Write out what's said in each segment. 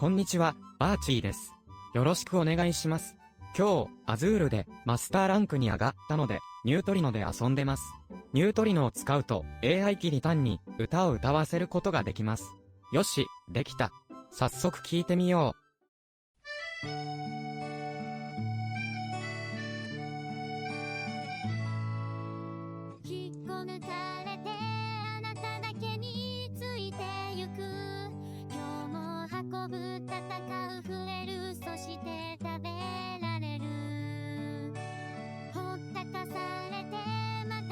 こんにちは、アーチーです。よろしくお願いします。今日、アズールでマスターランクに上がったので、ニュートリノで遊んでます。ニュートリノを使うと AI キリタンに歌を歌わせることができます。よし、できた。早速聞いてみよう。引っこ抜かれてあなただけについてゆく。今日も運ぶ戦う増えるそして食べられる。ほったかされてまた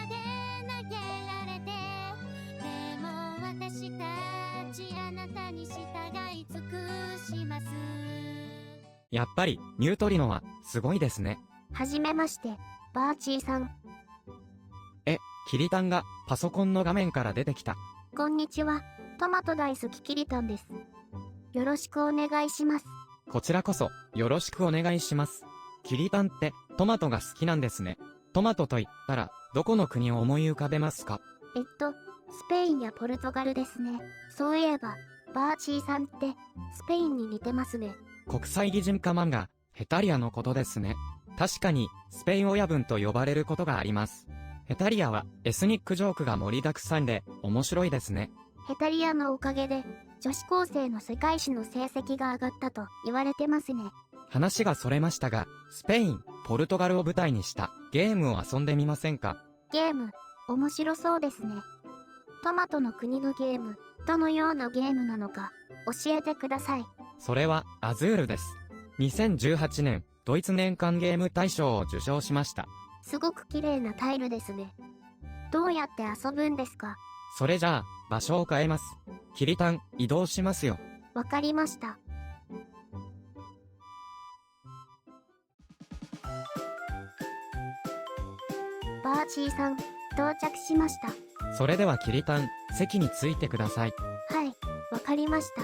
で投げられて、でも私たちあなたに従い尽くします。やっぱり、ニュートリノは、すごいですね。はじめまして、バーチーさん。キリタンが、パソコンの画面から出てきた。こんにちは、トマト大好きキリタンです。よろしくお願いします。こちらこそ、よろしくお願いします。キリタンって、トマトが好きなんですね。トマトと言ったら、どこの国を思い浮かべますか？スペインやポルトガルですね。そういえば、バーチーさんって、スペインに似てますね。国際擬人化漫画、ヘタリアのことですね。確かに、スペイン親分と呼ばれることがあります。ヘタリアは、エスニックジョークが盛りだくさんで、面白いですね。ヘタリアのおかげで、女子高生の世界史の成績が上がったと言われてますね。話がそれましたが、スペイン、ポルトガルを舞台にしたゲームを遊んでみませんか？ゲーム、面白そうですね。トマトの国のゲーム、どのようなゲームなのか、教えてください。それは、アズールです。2018年、ドイツ年間ゲーム大賞を受賞しました。すごく綺麗なタイルですね。どうやって遊ぶんですか？それじゃあ、場所を変えます。キリタン、移動しますよ。わかりました。バーチーさん、到着しました。それではキリタン、席についてください。はい、わかりました。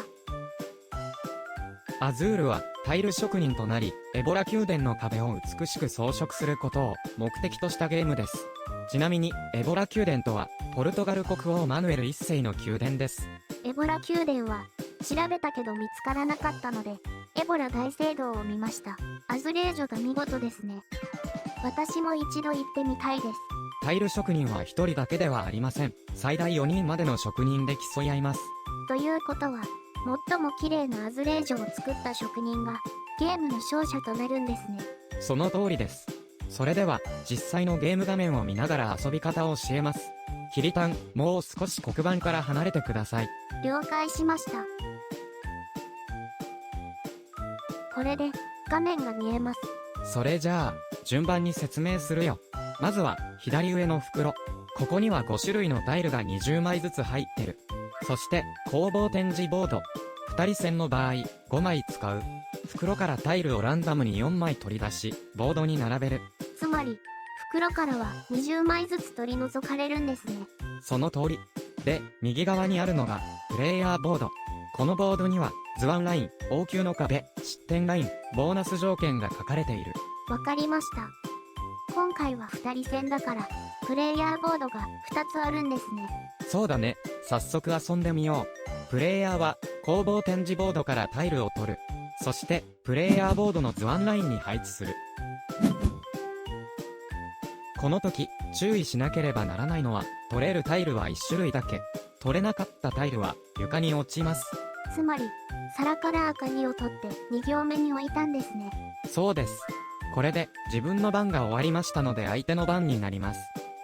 アズールはタイル職人となり、エボラ宮殿の壁を美しく装飾することを目的としたゲームです。ちなみに、エボラ宮殿とは、ポルトガル国王マヌエル一世の宮殿です。エボラ宮殿は、調べたけど見つからなかったので、エボラ大聖堂を見ました。アズレージョが見事ですね。私も一度行ってみたいです。タイル職人は一人だけではありません。最大4人までの職人で競い合います。ということは、最も綺麗なアズレージョを作った職人が、ゲームの勝者となるんですね。その通りです。それでは、実際のゲーム画面を見ながら遊び方を教えます。キリタン、もう少し黒板から離れてください。了解しました。これで、画面が見えます。それじゃあ、順番に説明するよ。まずは、左上の袋。ここには5種類のタイルが20枚ずつ入ってる。そして、工房展示ボード。2人戦の場合、5枚使う。袋からタイルをランダムに4枚取り出し、ボードに並べる。つまり、袋からは20枚ずつ取り除かれるんですね。その通り。で、右側にあるのが、プレイヤーボード。このボードには、図案ライン、応急の壁、失点ライン、ボーナス条件が書かれている。わかりました。今回は2人戦だから、プレイヤーボードが2つあるんですね。そうだね。早速遊んでみよう。プレイヤーは、工房展示ボードからタイルを取る。そして、プレイヤーボードの図案ラインに配置する。この時、注意しなければならないのは、取れるタイルは1種類だけ。取れなかったタイルは、床に落ちます。つまり、皿から赤2を取って2行目に置いたんですね。そうです。これで、自分の番が終わりましたので相手の番になります。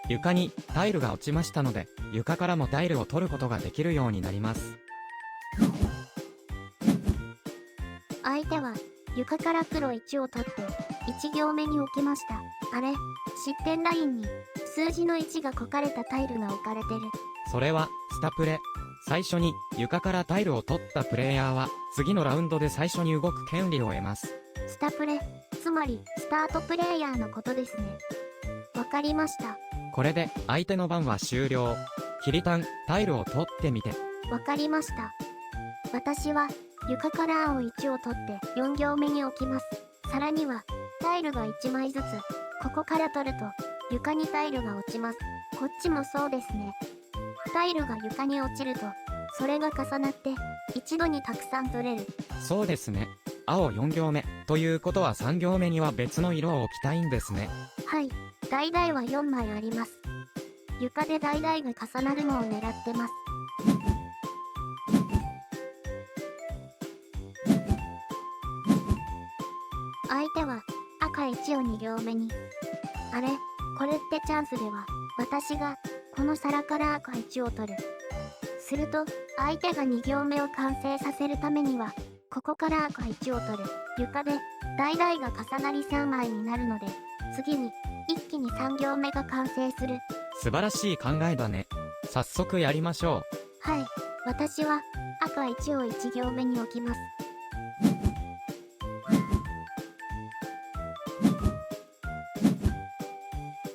床にタイルが落ちましたので、床からもタイルを取ることができるようになります。相手は床から黒1を取って1行目に置きました。あれ、失点ラインに数字の1が書かれたタイルが置かれてる。それは、スタプレ。最初に床からタイルを取ったプレイヤーは、次のラウンドで最初に動く権利を得ます。スタプレ、つまりスタートプレイヤーのことですね。わかりました。これで相手の番は終了。キリタン、タイルを取ってみて。わかりました。私は床から青1を取って4行目に置きます。皿にはタイルが1枚ずつ。ここから取ると床にタイルが落ちます。こっちもそうですね。タイルが床に落ちるとそれが重なって一度にたくさん取れる。そうですね。青4行目。ということは3行目には別の色を置きたいんですね。はい、橙は4枚あります。床で橙が重なるのを狙ってます。相手は赤1を2行目に。あれ、これってチャンスでは、私がこの皿から赤1を取る。すると、相手が2行目を完成させるためには、ここから赤1を取る。床で橙が重なり3枚になるので、次に一気に3行目が完成する。素晴らしい考えだね。早速やりましょう。はい、私は赤1を1行目に置きます。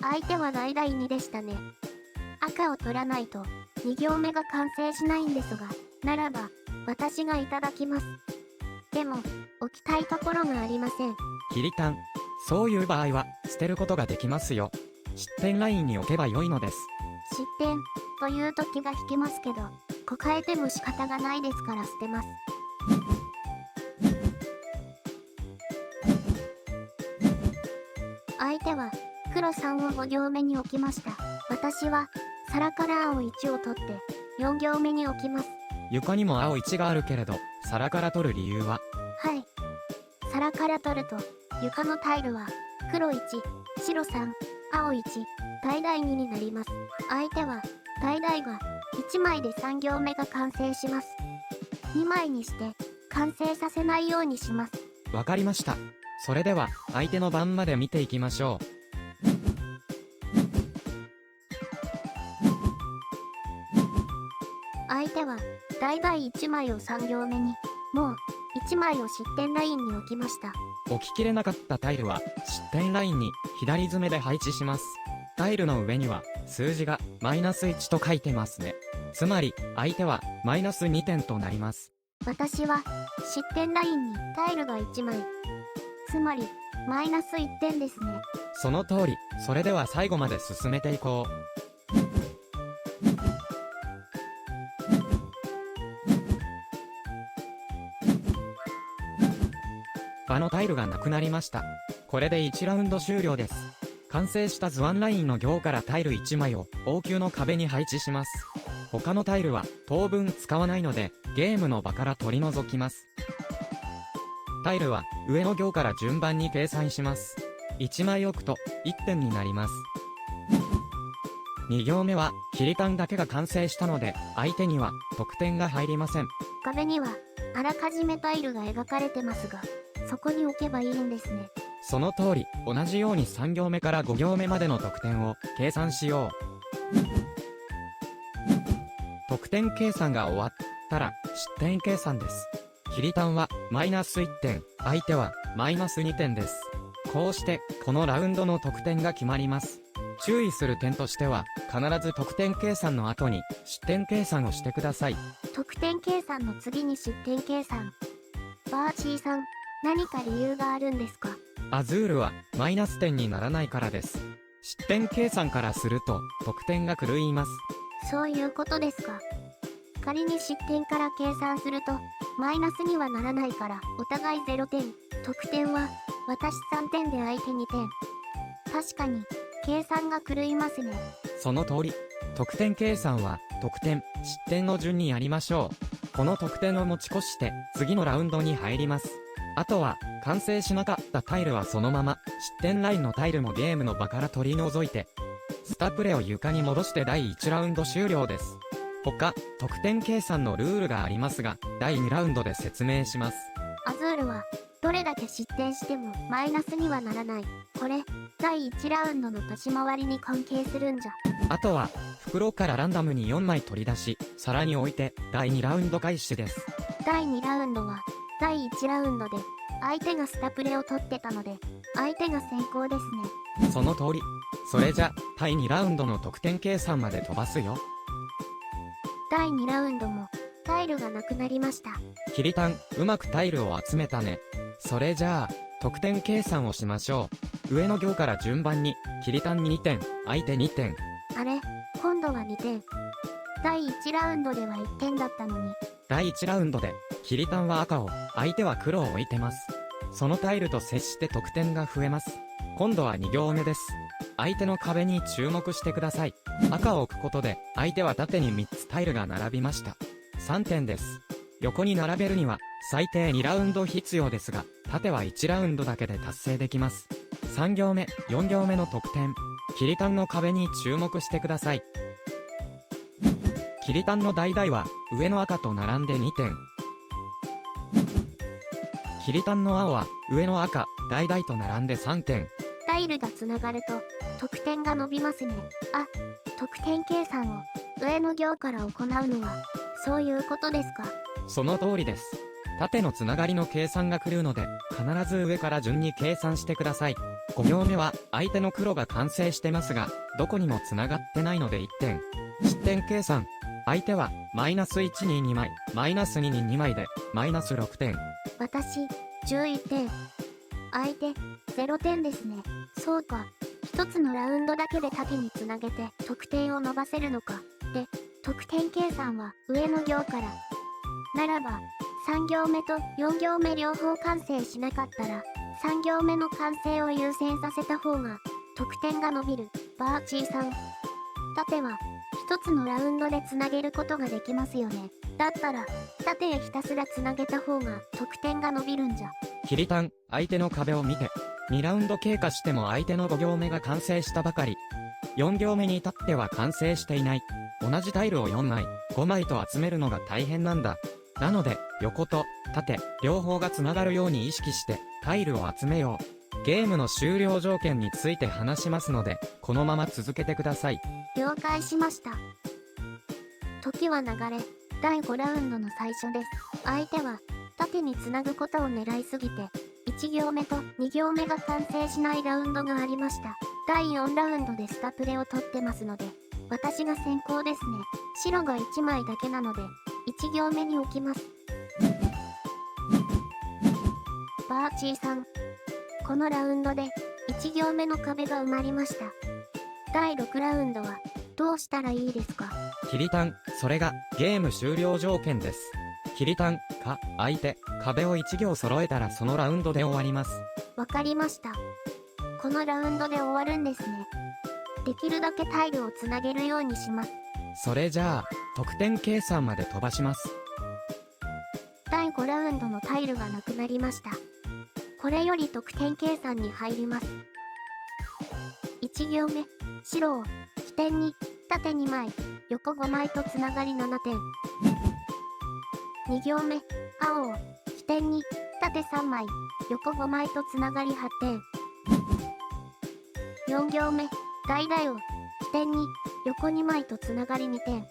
相手は橙2でしたね。赤を取らないと2行目が完成しないんですが、ならば私がいただきます。でも置きたいところがありません。キリタン。そういう場合は捨てることができますよ。失点ラインに置けば良いのです。失点という時が引けますけど、こかえても仕方がないですから捨てます。相手は黒3を5行目に置きました。私は皿から青1を取って4行目に置きます。床にも青1があるけれど、皿から取る理由は？はい。皿から取ると、床のタイルは黒1、白3、青1、橙2になります。相手は橙が1枚で3行目が完成します。2枚にして完成させないようにします。わかりました。それでは相手の番まで見ていきましょう。相手は橙1枚を3行目に、もう1枚を失点ラインに置きました。置ききれなかったタイルは失点ラインに左詰めで配置します。タイルの上には数字が-1と書いてますね。つまり相手は-2点となります。私は失点ラインにタイルが1枚。つまり-1点ですね。その通り。それでは最後まで進めていこう。場のタイルがなくなりました。これで1ラウンド終了です。完成した図案ラインの行からタイル1枚を王宮の壁に配置します。他のタイルは当分使わないのでゲームの場から取り除きます。タイルは上の行から順番に計算します。1枚置くと1点になります。2行目はキリタンだけが完成したので相手には得点が入りません。壁にはあらかじめタイルが描かれてますが、そこに置けばいいんですね。その通り、同じように3行目から5行目までの得点を計算しよう。得点計算が終わったら失点計算です。キリタンは-1点、相手は-2点です。こうしてこのラウンドの得点が決まります。注意する点としては、必ず得点計算の後に失点計算をしてください。得点計算の次に失点計算。バーチーさん、何か理由があるんですか？アズールは-点にならないからです。失点計算からすると得点が狂います。そういうことですか。仮に失点から計算するとマイナスにはならないからお互い0点。得点は私3点で相手2点。確かに計算が狂いますね。その通り。得点計算は得点、失点の順にやりましょう。この得点を持ち越して次のラウンドに入ります。あとは完成しなかったタイルはそのまま、失点ラインのタイルもゲームの場から取り除いて、スタプレを床に戻して第1ラウンド終了です。他、得点計算のルールがありますが、第2ラウンドで説明します。アズールはどれだけ失点してもマイナスにはならない。これ、第1ラウンドの立ち回りに関係するんじゃ。あとは、袋からランダムに4枚取り出し、皿に置いて、第2ラウンド開始です。第2ラウンドは、第1ラウンドで、相手がスタプレを取ってたので、相手が先行ですね。その通り。それじゃ、第2ラウンドの得点計算まで飛ばすよ。第2ラウンドも、タイルがなくなりました。キリタン、うまくタイルを集めたね。それじゃあ、得点計算をしましょう。上の行から順番に、キリタン2点、相手2点。あれ、今度は2点。第1ラウンドでは1点だったのに。第1ラウンドで、キリタンは赤を、相手は黒を置いてます。そのタイルと接して得点が増えます。今度は2行目です。相手の壁に注目してください。赤を置くことで、相手は縦に3つタイルが並びました。3点です。横に並べるには、最低2ラウンド必要ですが、縦は1ラウンドだけで達成できます。3行目、4行目の得点。キリタンの壁に注目してください。キリタンの橙は、上の赤と並んで2点。キリタンの青は、上の赤、橙と並んで3点。タイルがつながると、得点が伸びますね。あ、得点計算を、上の行から行うのは、そういうことですか。その通りです。縦のつながりの計算が来るので、必ず上から順に計算してください。5行目は、相手の黒が完成してますが、どこにもつながってないので1点。失点計算。相手は、マイナス1に2枚、マイナス2に2枚で、マイナス6点。私、11点。相手、0点ですね。そうか。一つのラウンドだけで縦につなげて得点を伸ばせるのか。で、得点計算は上の行から。ならば、3行目と4行目両方完成しなかったら、3行目の完成を優先させた方が、得点が伸びる。バーチーさん。縦は、一つのラウンドでつなげることができますよね。だったら、縦へひたすらつなげた方が得点が伸びるんじゃ。キリタン、相手の壁を見て。2ラウンド経過しても相手の5行目が完成したばかり。4行目に至っては完成していない。同じタイルを4枚、5枚と集めるのが大変なんだ。なので、横と縦、両方がつながるように意識して、タイルを集めよう。ゲームの終了条件について話しますので、このまま続けてください。了解しました。時は流れ、第5ラウンドの最初です。相手は、縦につなぐことを狙いすぎて、1行目と2行目が完成しないラウンドがありました。第4ラウンドでスタプレを取ってますので、私が先行ですね。白が1枚だけなので、1行目に置きます。バーチーさん。このラウンドで、1行目の壁が埋まりました。第6ラウンドは、どうしたらいいですか？キリタン、それが、ゲーム終了条件です。キリタン、か、相手、壁を1行揃えたらそのラウンドで終わります。わかりました。このラウンドで終わるんですね。できるだけタイルをつなげるようにします。それじゃあ、得点計算まで飛ばします。第5ラウンドのタイルがなくなりました。これより得点計算に入ります。1行目、白を起点に縦2枚、横5枚とつながり7点。2行目、青を起点に縦3枚、横5枚とつながり8点。4行目、橙を起点に横2枚とつながり2点。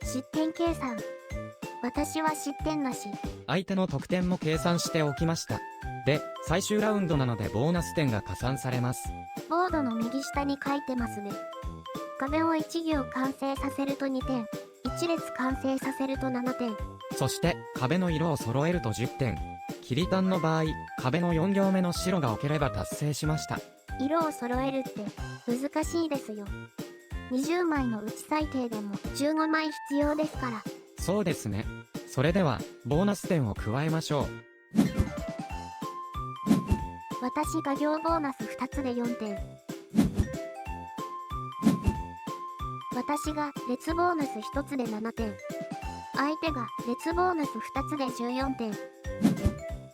失点計算。私は失点なし。相手の得点も計算しておきました。で、最終ラウンドなのでボーナス点が加算されます。ボードの右下に書いてますね。壁を1行完成させると2点。1列完成させると7点。そして、壁の色を揃えると10点。キリタンの場合、壁の4行目の白が置ければ達成しました。色を揃えるって難しいですよ。20枚のうち最低でも15枚必要ですから。そうですね。それでは、ボーナス点を加えましょう。私画業ボーナス2つで4点。私が列ボーナス1つで7点。相手が列ボーナス2つで14点。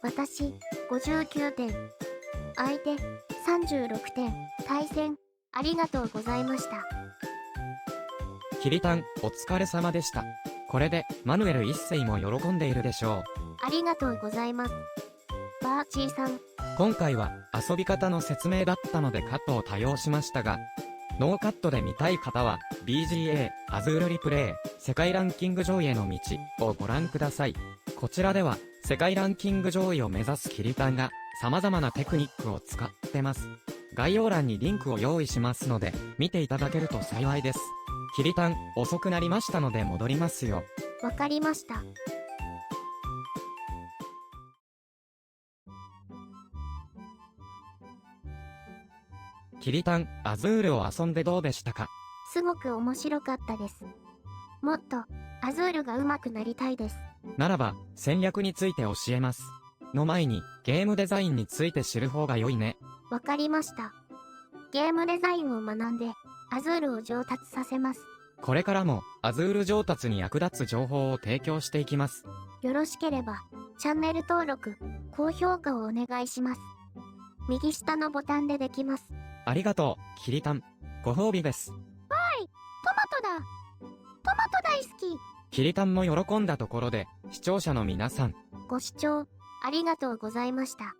私59点。相手36点。対戦ありがとうございました。キリタン、お疲れ様でした。これで、マヌエル一世も喜んでいるでしょう。ありがとうございます。バーチーさん。今回は、遊び方の説明だったのでカットを多用しましたが、ノーカットで見たい方は、BGA、アズールリプレイ、世界ランキング上位への道をご覧ください。こちらでは、世界ランキング上位を目指すキリタンが、様々なテクニックを使ってます。概要欄にリンクを用意しますので、見ていただけると幸いです。キリタン、遅くなりましたので戻りますよ。わかりました。キリタン、アズールを遊んでどうでしたか？すごく面白かったです。もっと、アズールが上手くなりたいです。ならば、戦略について教えます。の前に、ゲームデザインについて知る方が良いね。わかりました。ゲームデザインを学んで、アズールを上達させます。これからも、アズール上達に役立つ情報を提供していきます。よろしければ、チャンネル登録、高評価をお願いします。右下のボタンでできます。ありがとう、キリタン。ご褒美です。トマトだ。トマト大好き。キリタンも喜んだところで、視聴者の皆さん、ご視聴、ありがとうございました。